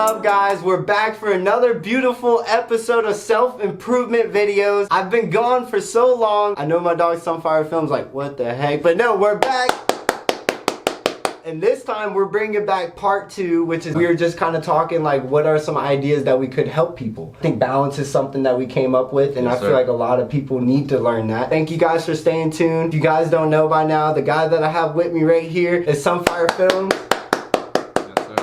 up, guys? We're back for another beautiful episode of self-improvement videos. I've been gone for so long. I know my dog Sunfire Films like, what the heck? But no, we're back. And this time we're bringing back part 2, which is we were just kind of talking like what are some ideas that we could help people. I think balance is something that we came up with, and I feel like a lot of people need to learn that. Thank you guys for staying tuned. If you guys don't know by now, the guy that I have with me right here is Sunfire Films.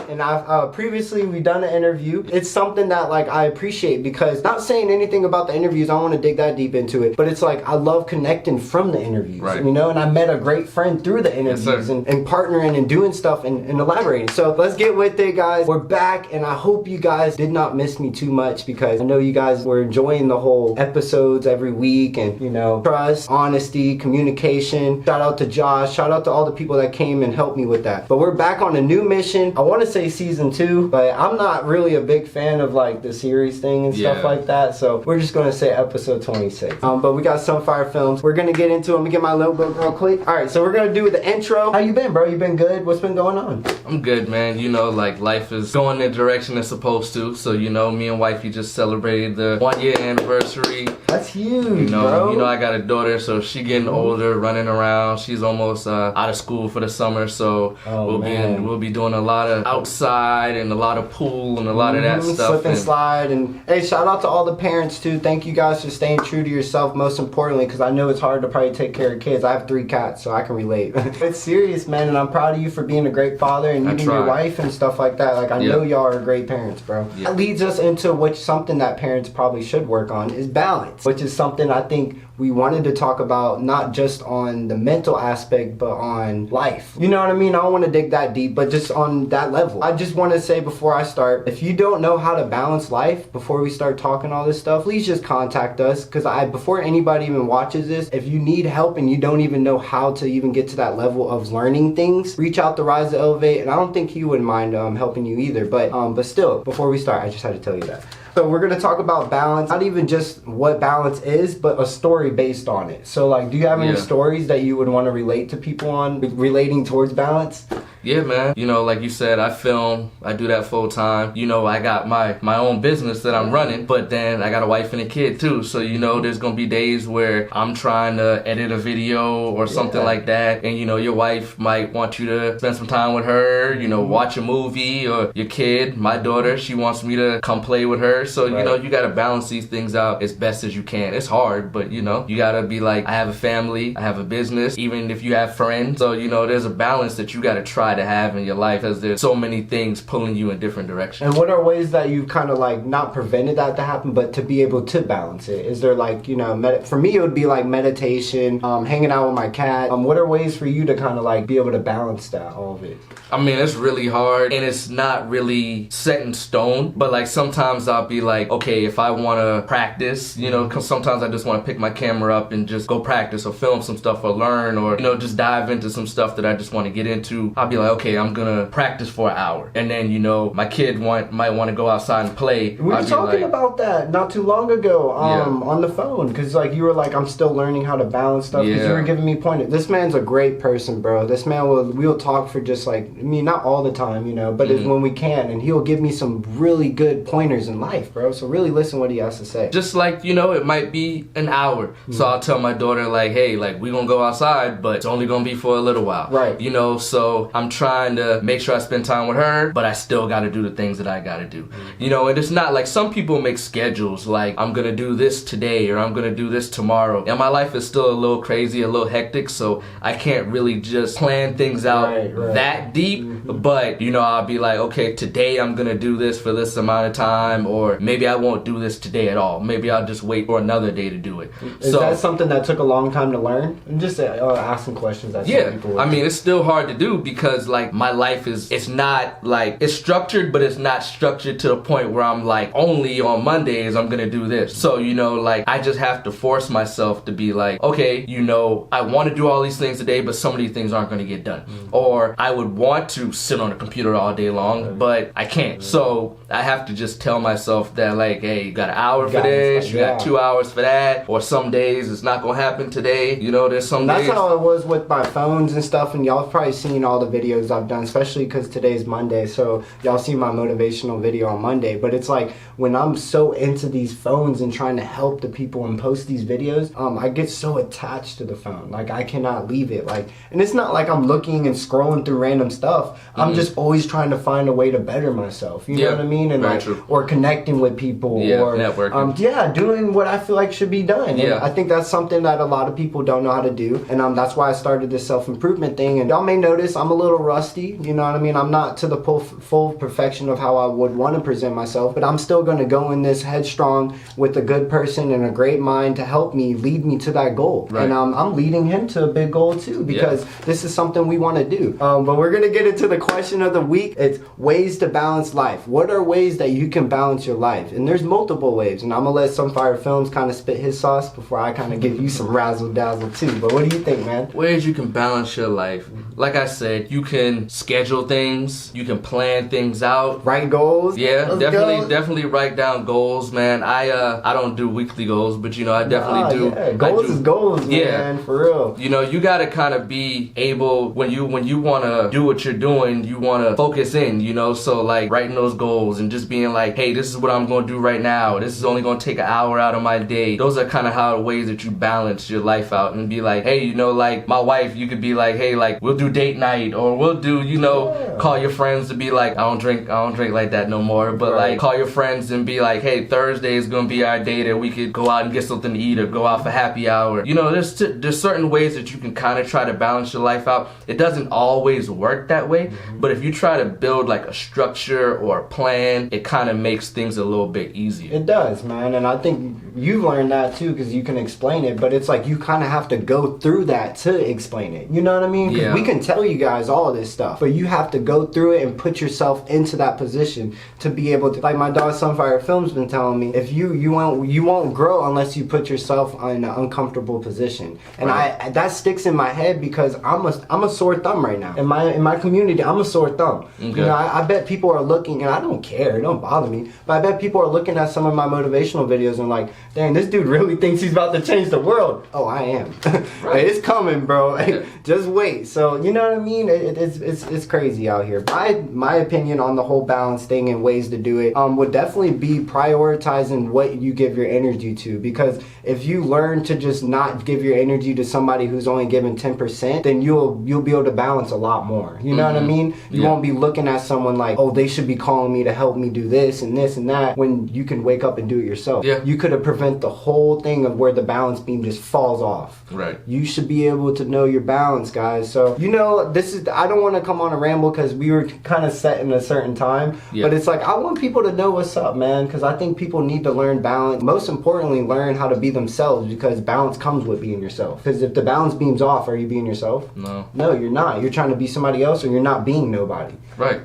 And I've previously we've done an interview. It's something that like I appreciate because not saying anything about the interviews, I don't want to dig that deep into it, but it's like I love connecting from the interviews, right? You know, and I met a great friend through the interviews, and partnering and doing stuff and elaborating. So let's get with it, guys. We're back, and I hope you guys did not miss me too much because I know you guys were enjoying the whole episodes every week, and you know, trust, honesty, communication. Shout out to Josh, shout out to all the people that came and helped me with that. But we're back on a new mission. I want to say season 2, but I'm not really a big fan of like the series thing and stuff like that, so we're just gonna say episode 26. But we got Sunfire Films. We're gonna get into it. Let me get my notebook real quick. Alright, so we're gonna do the intro. How you been, bro? You been good? What's been going on? I'm good, man. You know, like life is going the direction it's supposed to. So you know, me and wifey just celebrated the 1-year anniversary. That's huge, bro. You know, I got a daughter, so she getting older, running around. She's almost out of school for the summer, so we'll be doing a lot of outside and a lot of pool and a lot of that stuff. Slip and slide. And hey, shout out to all the parents too. Thank you guys for staying true to yourself, most importantly, because I know it's hard to probably take care of kids. I have 3 cats, so I can relate. It's serious, man, and I'm proud of you for being a great father and even your wife and stuff like that. Like I know y'all are great parents, bro. That leads us into something that parents probably should work on is balance, which is something I think we wanted to talk about, not just on the mental aspect, but on life. You know what I mean? I don't want to dig that deep, but just on that level. I just want to say before I start, if you don't know how to balance life, before we start talking all this stuff, please just contact us, because before anybody even watches this, if you need help and you don't even know how to even get to that level of learning things, reach out to Rise to Elevate, and I don't think he would mind helping you either, but still, before we start, I just had to tell you that. So we're going to talk about balance, not even just what balance is, but a story based on it. So like, do you have any stories that you would want to relate to people on, relating towards balance? Yeah, man. You know, like you said, I film, I do that full time. You know, I got my own business that I'm running, but then I got a wife and a kid too. So, you know, there's going to be days where I'm trying to edit a video or something like that. And, you know, your wife might want you to spend some time with her, you know, watch a movie, or your kid, my daughter, she wants me to come play with her. So, you know, you got to balance these things out as best as you can. It's hard, but, you know, you got to be like, I have a family, I have a business, even if you have friends. So, you know, there's a balance that you got to try to have in your life because there's so many things pulling you in different directions. And what are ways that you've kind of like not prevented that to happen, but to be able to balance it? Is there like, you know, for me it would be like meditation, hanging out with my cat. What are ways for you to kind of like be able to balance that, all of it? I mean, it's really hard and it's not really set in stone, but like sometimes I'll be like, okay, if I want to practice, you know, because sometimes I just want to pick my camera up and just go practice or film some stuff or learn, or, you know, just dive into some stuff that I just want to get into. I'll be like, okay, I'm gonna practice for an hour, and then, you know, my kid might want to go outside and play. We were talking about that not too long ago on the phone, because like you were like, I'm still learning how to balance stuff, because you were giving me pointers. This man's a great person, bro. This man we'll talk for just like, I mean, not all the time, you know, but it's when we can, and he'll give me some really good pointers in life, bro. So really listen what he has to say. Just like, you know, it might be an hour, so I'll tell my daughter like, hey, like we gonna go outside, but it's only gonna be for a little while, right? You know, so I'm trying to make sure I spend time with her, but I still got to do the things that I got to do. You know, and it's not like some people make schedules like I'm going to do this today or I'm going to do this tomorrow. And my life is still a little crazy, a little hectic, so I can't really just plan things out that deep. But, you know, I'll be like, okay, today I'm going to do this for this amount of time, or maybe I won't do this today at all. Maybe I'll just wait for another day to do it. Is that something that took a long time to learn? I'm just asking questions that some people would. I mean, it's still hard to do because like my life it's not like, it's structured, but it's not structured to the point where I'm like, only on Mondays I'm gonna do this. So, you know, like I just have to force myself to be like, okay, you know, I want to do all these things today, but some of these things aren't gonna get done. Or I would want to sit on a computer all day long, but I can't. So I have to just tell myself that like, hey, you got an hour for this, you got 2 hours for that, or some days it's not gonna happen today. You know, there's some days. That's how it was with my phones and stuff, and y'all have probably seen all the videos videos I've done, especially because today's Monday, so y'all see my motivational video on Monday. But it's like when I'm so into these phones and trying to help the people and post these videos, I get so attached to the phone. Like I cannot leave it. Like, and it's not like I'm looking and scrolling through random stuff. I'm just always trying to find a way to better myself. You know what I mean? And like, or connecting with people, or networking. Doing what I feel like should be done. And I think that's something that a lot of people don't know how to do. And that's why I started this self-improvement thing. And y'all may notice I'm a little rusty. You know what I mean? I'm not to the full perfection of how I would want to present myself, but I'm still going to go in this headstrong with a good person and a great mind to help me lead me to that goal. And I'm leading him to a big goal too, because this is something we want to do. But we're going to get into the question of the week. It's ways to balance life. What are ways that you can balance your life? And there's multiple ways, and I'm going to let Sunfire Films kind of spit his sauce before I kind of give you some razzle dazzle too. But what do you think, man? Ways you can balance your life. Like I said, you can schedule things, you can plan things out, write goals. Definitely write down goals, man. I don't do weekly goals, but you know, I definitely do. Yeah. Goals is goals, man, for real. You know, you gotta kind of be able, when you wanna do what you're doing, you wanna focus in, you know, so like writing those goals and just being like, hey, this is what I'm gonna do right now. This is only gonna take an hour out of my day. Those are kind of how the ways that you balance your life out, and be like, hey, you know, like my wife, you could be like, hey, like we'll do date night, or we'll do, you know, call your friends to be like, I don't drink like that no more, but like call your friends and be like, hey, Thursday is gonna be our day that we could go out and get something to eat or go out for happy hour. You know, there's certain ways that you can kind of try to balance your life out. It doesn't always work that way, but if you try to build like a structure or a plan, it kind of makes things a little bit easier. It does, man, and I think you've learned that too, because you can explain it, but it's like you kind of have to go through that to explain it. You know what I mean? Because we can tell you guys all of this stuff, but you have to go through it and put yourself into that position to be able to, like my dog Sunfire Films been telling me, if you won't grow unless you put yourself in an uncomfortable position. And that sticks in my head because I'm a sore thumb right now. In my community, I'm a sore thumb. Okay. You know, I bet people are looking, and I don't care, it don't bother me, but I bet people are looking at some of my motivational videos and like, dang, this dude really thinks he's about to change the world. Oh, I am. Hey, it's coming, bro. Hey, just wait. So you know what I mean? It's crazy out here. My opinion on the whole balance thing and ways to do it would definitely be prioritizing what you give your energy to, because if you learn to just not give your energy to somebody who's only giving 10%, then you'll be able to balance a lot more. You know what I mean? You won't be looking at someone like, oh, they should be calling me to help me do this and this and that, when you can wake up and do it yourself. You could have prevented the whole thing of where the balance beam just falls off. You should be able to know your balance, guys. So, you know, I don't want to come on a ramble because we were kind of set in a certain time, but it's like, I want people to know what's up, man, because I think people need to learn balance. Most importantly, learn how to be themselves, because balance comes with being yourself. Because if the balance beam's off, are you being yourself? No, you're not. You're trying to be somebody else, or you're not being nobody.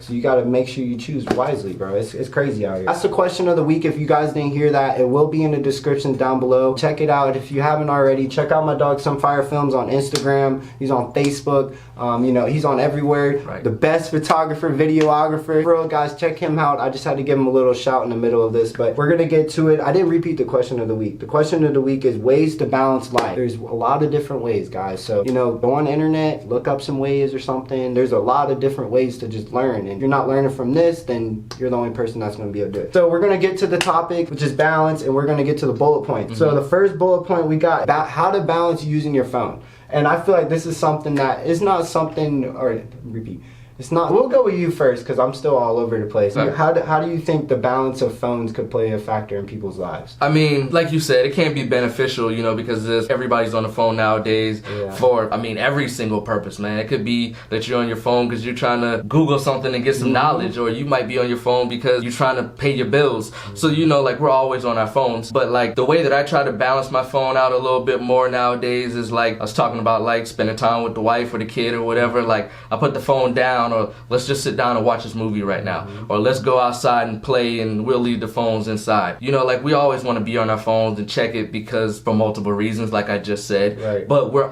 So you got to make sure you choose wisely, bro. It's crazy out here. That's the question of the week. If you guys didn't hear that, it will be in the description down below. Check it out. If you haven't already, check out my dog Sunfire Films on Instagram. He's on Facebook. You know, he's on everywhere. The best photographer, videographer. For real, guys, check him out. I just had to give him a little shout in the middle of this, but we're gonna get to it. I didn't repeat the question of the week. The question of the week is ways to balance life. There's a lot of different ways, guys. So, you know, go on the internet, look up some ways or something. There's a lot of different ways to just learn. And if you're not learning from this, then you're the only person that's gonna be able to do it. So we're gonna get to the topic, which is balance, and we're gonna get to the bullet points. So the first bullet point we got about how to balance using your phone. And I feel like this is something that is not something, or repeat, it's not, we'll go with you first because I'm still all over the place. How do you think the balance of phones could play a factor in people's lives? I mean, like you said, it can't be beneficial, you know, because everybody's on the phone nowadays for, I mean, every single purpose, man. It could be that you're on your phone because you're trying to Google something and get some knowledge, or you might be on your phone because you're trying to pay your bills. So, you know, like, we're always on our phones. But, like, the way that I try to balance my phone out a little bit more nowadays is, like, I was talking about, like, spending time with the wife or the kid or whatever. Like, I put the phone down, or let's just sit down and watch this movie right now, or let's go outside and play, and we'll leave the phones inside. You know, like, we always want to be on our phones and check it because for multiple reasons, like I just said, but we're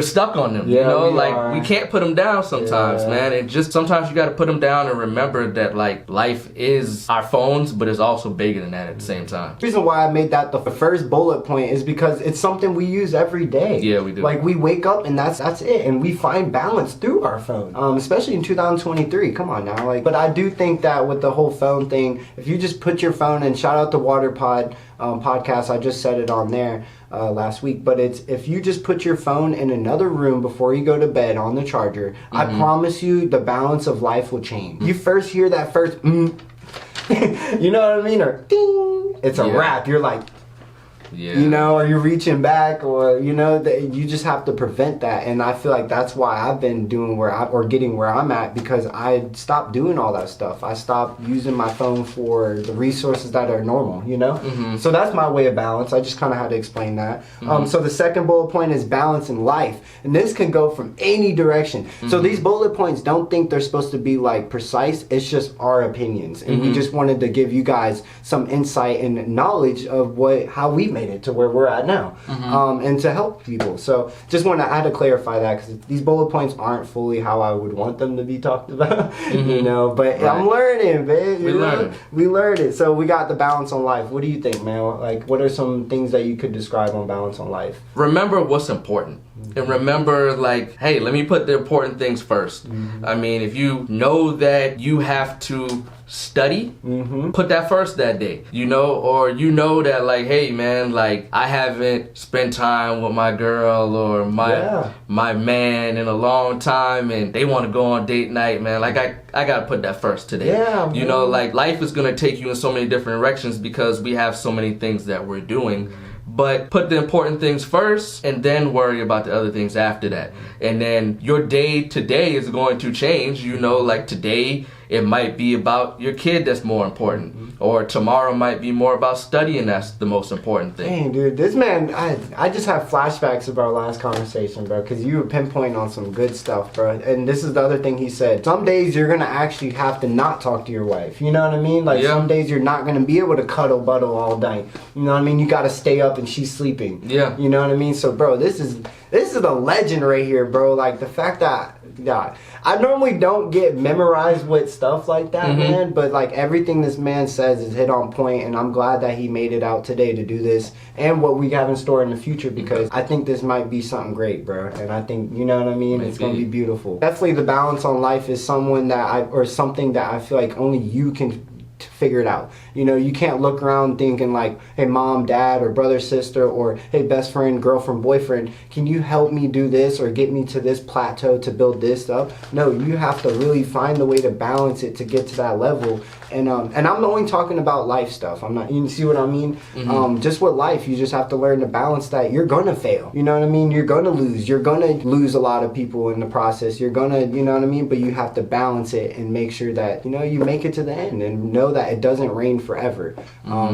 stuck on them, you know, like, we can't put them down sometimes, man. It just, sometimes you got to put them down and remember that, like, life is our phones, but it's also bigger than that at the same time. The reason why I made that the first bullet point is because it's something we use every day. Yeah, we do. Like, we wake up and that's it, and we find balance through our phone, especially especially in 2023. Come on now, like. But I do think that with the whole phone thing, if you just put your phone, and shout out to WaterPod podcast, I just said it on there last week. But it's if you just put your phone in another room before you go to bed on the charger, I promise you the balance of life will change. You first hear that first, you know what I mean, or ding, it's a wrap. You're like. Yeah. You know, or you're reaching back, or you know, that you just have to prevent that. And I feel like that's why I've been doing getting where I'm at, because I stopped doing all that stuff. I stopped using my phone for the resources that are normal, you know? So that's my way of balance. I just kind of had to explain that. So the second bullet point is balance in life. And this can go from any direction. So these bullet points, don't think they're supposed to be like precise. It's just our opinions. And we just wanted to give you guys some insight and knowledge of how we made it to where we're at now, and to help people. So just I had to clarify that, because these bullet points aren't fully how I would want them to be talked about, you know, but I'm learning, babe. We learned it. So we got the balance on life. What do you think, man? Like, what are some things that you could describe on balance on life? Remember what's important. And remember, like, hey, let me put the important things first. I mean, if you know that you have to study, put that first that day, you know, or you know that, like, hey, man, like, I haven't spent time with my girl or my man in a long time, and they want to go on date night, man. Like, I gotta put that first today. You know, like, life is gonna take you in so many different directions because we have so many things that we're doing. But put the important things first, and then worry about the other things after that. And then your day to day is going to change. You know, like today, it might be about your kid that's more important. Or tomorrow might be more about studying that's the most important thing. Dang, dude, this man, I just have flashbacks of our last conversation, bro, because you were pinpointing on some good stuff, bro. And this is the other thing he said. Some days you're going to actually have to not talk to your wife. You know what I mean? Like, some days you're not going to be able to cuddle all night. You know what I mean? You got to stay up and she's sleeping. Yeah. You know what I mean? So, bro, this is a legend right here, bro. Like, the fact that, I normally don't get memorized with stuff like that, man, but like everything this man says is hit on point, and I'm glad that he made it out today to do this and what we have in store in the future, because I think this might be something great, bro. And I think, you know what I mean, it's gonna be beautiful. Definitely the balance on life is something that I feel like only you can figure it out. You know, you can't look around thinking like, hey, mom, dad, or brother, sister, or hey, best friend, girlfriend, boyfriend, can you help me do this or get me to this plateau to build this up? No, you have to really find the way to balance it to get to that level. And I'm only talking about life stuff. I'm not, you see what I mean? Just with life, you just have to learn to balance that. You're gonna fail. You know what I mean? You're gonna lose. You're gonna lose a lot of people in the process. You're gonna, you know what I mean? But you have to balance it and make sure that, you know, you make it to the end and know that it doesn't rain forever.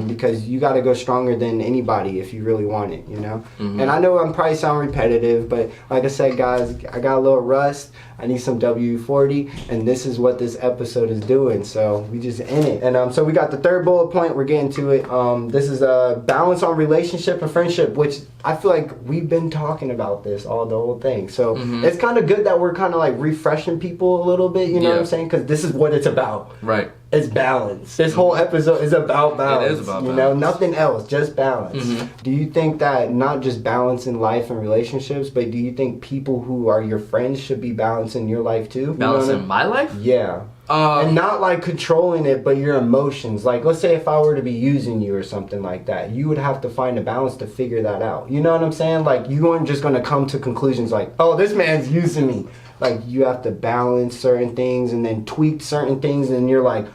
Because you gotta go stronger than anybody if you really want it, you know? And I know I'm probably sound repetitive, but like I said, guys, I got a little rust. I need some W40, and this is what this episode is doing. So we just in it. And so we got the third bullet point. We're getting to it. This is a balance on relationship and friendship, which I feel like we've been talking about this the whole thing. So it's kind of good that we're kind of like refreshing people a little bit. You know what I'm saying? Because this is what it's about. Right. It's balance. This whole episode is about balance. It is about balance. You know, nothing else, just balance. Do you think that not just balance in life and relationships, but do you think people who are your friends should be balancing your life too? Balance in my life? Yeah. And not like controlling it, but your emotions. Like, let's say if I were to be using you or something like that, you would have to find a balance to figure that out. You know what I'm saying? Like, you aren't just going to come to conclusions like, oh, this man's using me. Like, you have to balance certain things and then tweak certain things, and you're like,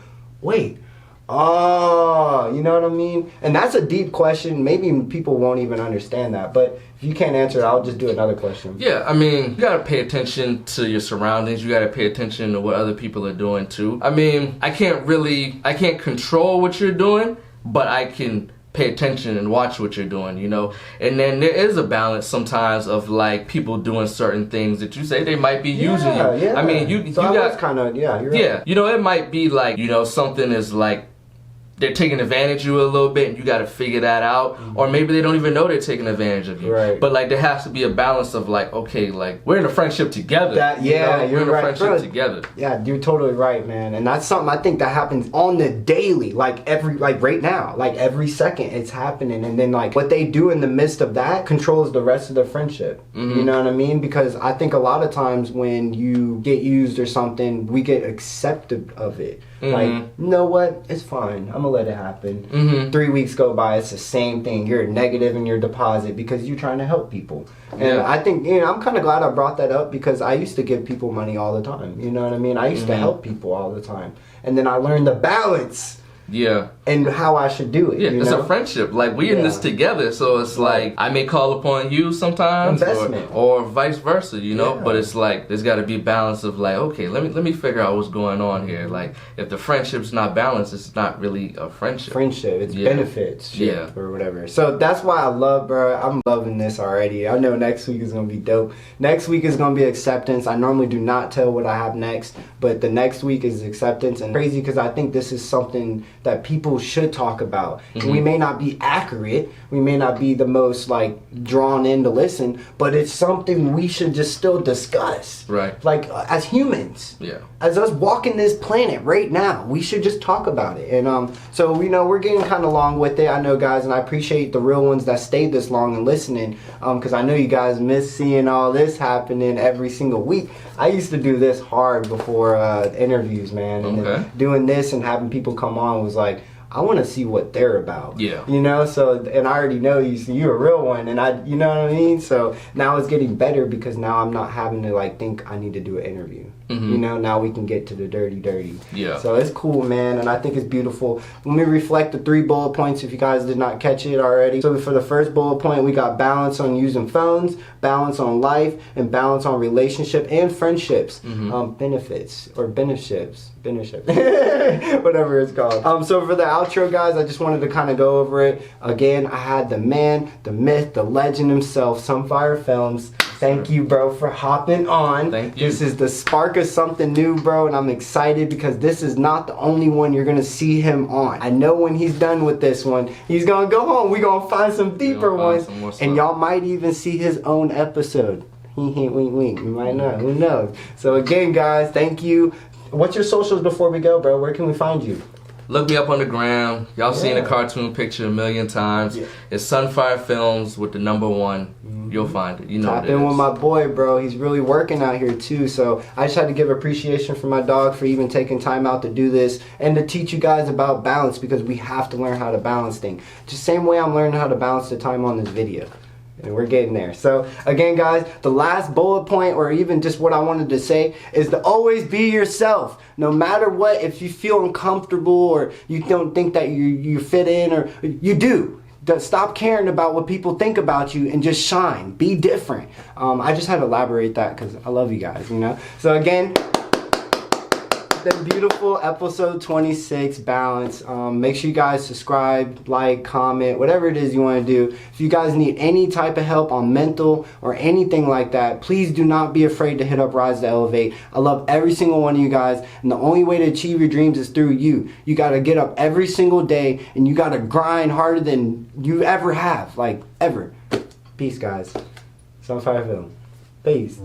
wait, you know what I mean? And that's a deep question. Maybe people won't even understand that, but if you can't answer it, I'll just do another question. Yeah, I mean, you gotta pay attention to your surroundings. You gotta pay attention to what other people are doing too. I mean, I can't control what you're doing, but I can pay attention and watch what you're doing, you know? And then there is a balance sometimes of like people doing certain things that you say they might be using you. I mean, you got kind of, you're right. Yeah, you know, it might be like, you know, something is like they're taking advantage of you a little bit and you got to figure that out. Or maybe they don't even know they're taking advantage of you. Right. But like there has to be a balance of like, okay, like we're in a friendship together. You're in a right. friendship together. Yeah, you're totally right, man. And that's something I think that happens on the daily, like right now, like every second it's happening. And then like what they do in the midst of that controls the rest of the friendship. You know what I mean? Because I think a lot of times when you get used or something, we get accepted of it. Like, you know what? It's fine. I'm gonna let it happen. 3 weeks go by, it's the same thing. You're negative in your deposit because you're trying to help people. And I think, I'm kind of glad I brought that up because I used to give people money all the time. You know what I mean? I used to help people all the time. And then I learned the balance. Yeah. And how I should do it. Yeah, it's a friendship. Like, we in this together, so it's like, I may call upon you sometimes, or vice versa, you know? But it's like, there's got to be a balance of like, okay, let me figure out what's going on here. Like, if the friendship's not balanced, it's not really a friendship. It's benefits, or whatever. So that's why I'm loving this already. I know next week is going to be dope. Next week is going to be acceptance. I normally do not tell what I have next, but the next week is acceptance. And crazy because I think this is something that people should talk about. We may not be accurate, we may not be the most like drawn in to listen, but it's something we should just still discuss. Right. Like as humans. Yeah. As us walking this planet right now, we should just talk about it. And so we're getting kind of long with it. I know, guys, and I appreciate the real ones that stayed this long and listening, because I know you guys miss seeing all this happening every single week. I used to do this hard before interviews, man. And then doing this and having people come on was like, I want to see what they're about. Yeah. You know, so, and I already know you, so you're a real one, and you know what I mean? So now it's getting better because now I'm not having to like think I need to do an interview. You know, now we can get to the dirty. Yeah. So it's cool, man, and I think it's beautiful. Let me reflect the 3 bullet points if you guys did not catch it already. So for the first bullet point, we got balance on using phones, balance on life, and balance on relationship and friendships. Benefits, whatever it's called. So for the outro, guys, I just wanted to kind of go over it. Again, I had the man, the myth, the legend himself, Sunfire Films. Thank you, bro, for hopping on. Thank you. This is the spark of something new, bro, and I'm excited because this is not the only one you're going to see him on. I know when he's done with this one, he's going to go home. We're going to find some deeper ones, and y'all might even see his own episode. Hint, hint, wink, wink. You might not. Who knows? So again, guys, thank you. What's your socials before we go, bro? Where can we find you? Look me up on the gram. Y'all seen the cartoon picture a million times. It's Sunfire Films with the number 1. You'll find it. You know Tap in with my boy, bro. He's really working out here too. So I just had to give appreciation for my dog for even taking time out to do this and to teach you guys about balance, because we have to learn how to balance things. Just same way I'm learning how to balance the time on this video. And we're getting there. So again, guys, the last bullet point, or even just what I wanted to say, is to always be yourself. No matter what, if you feel uncomfortable or you don't think that you fit in, or you do. Stop caring about what people think about you and just shine. Be different. I just had to elaborate that because I love you guys, you know? So again, the beautiful episode 26, balance. Make sure you guys subscribe, like, comment, whatever it is you want to do. If you guys need any type of help on mental or anything like that, please do not be afraid to hit up Rise to Elevate. I love every single one of you guys, and the only way to achieve your dreams is through you. You got to get up every single day, and you got to grind harder than you ever have, like ever. Peace, guys. Sunfire Film. Peace.